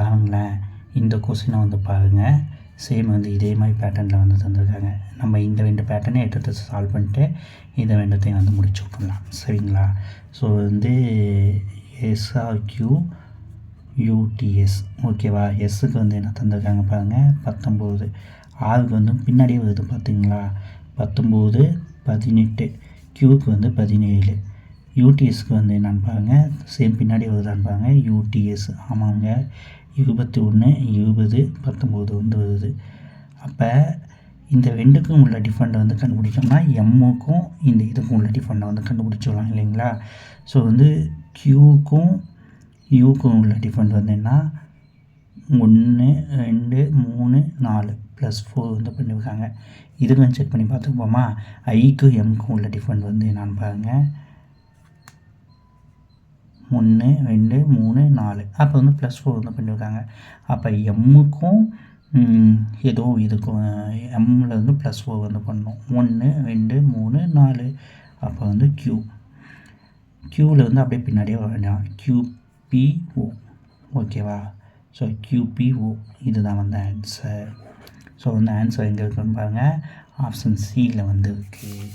பாருங்களேன், இந்த கொஸ்டினை வந்து பாருங்கள். சேம் வந்து இதே மாதிரி பேட்டர்னில் வந்து தந்திருக்காங்க. நம்ம இந்த 2 பேட்டர்னே எடுத்து சால்வ் பண்ணிட்டு இந்த 2த்தையும் வந்து முடிச்சு விட்டுடலாம். சரிங்களா? ஸோ வந்து எஸ்ஆர்கியூ யூடிஎஸ் ஓகேவா. எஸ்ஸுக்கு வந்து என்ன தந்திருக்காங்க பாருங்கள், 19. ஆருக்கு வந்து பின்னாடியே வருது பார்த்தீங்களா, 19, 18. கியூக்கு வந்து 17. யூடிஎஸ்க்கு வந்து என்னென்னு பாருங்கள், சேம் பின்னாடி வருதான்னு பாருங்கள். யூடிஎஸ் ஆமாங்க, 21, 20, 19 வந்து வருது. அப்போ இந்த 2க்கும் உள்ள டிஃபரெண்ட் வந்து கண்டுபிடிச்சோம்னா எம்முக்கும் இந்த இதுக்கும் உள்ள டிஃபரெண்ட்டை வந்து கண்டுபிடிச்சிடலாம் இல்லைங்களா. ஸோ வந்து கியூக்கும் யூக்கும் உள்ள டிஃபரெண்ட் வந்து என்ன, 1, 2, 3, 4 +4 வந்து பண்ணியிருக்காங்க. இதுக்கும் செக் பண்ணி பார்த்துப்போமா. ஐக்கு எம்க்கும் உள்ள டிஃபரெண்ட் வந்து என்னான்னு பாருங்கள், 1, 2, 3, 4. அப்போ வந்து +4 வந்து பண்ணியிருக்காங்க. அப்போ எம்முக்கும் ஏதோ இதுக்கும் எம்மில் வந்து +4 வந்து பண்ணணும். 1, 2, 3, 4. அப்போ வந்து க்யூவில் வந்து அப்படியே பின்னாடியே வர வேண்டாம், QPO ஓகேவா. ஸோ QPO இதுதான் வந்து ஆன்சர். ஸோ வந்து ஆன்சர் எங்கே இருக்குன்னு பாருங்கள், ஆப்ஷன் சியில் வந்து இருக்குது.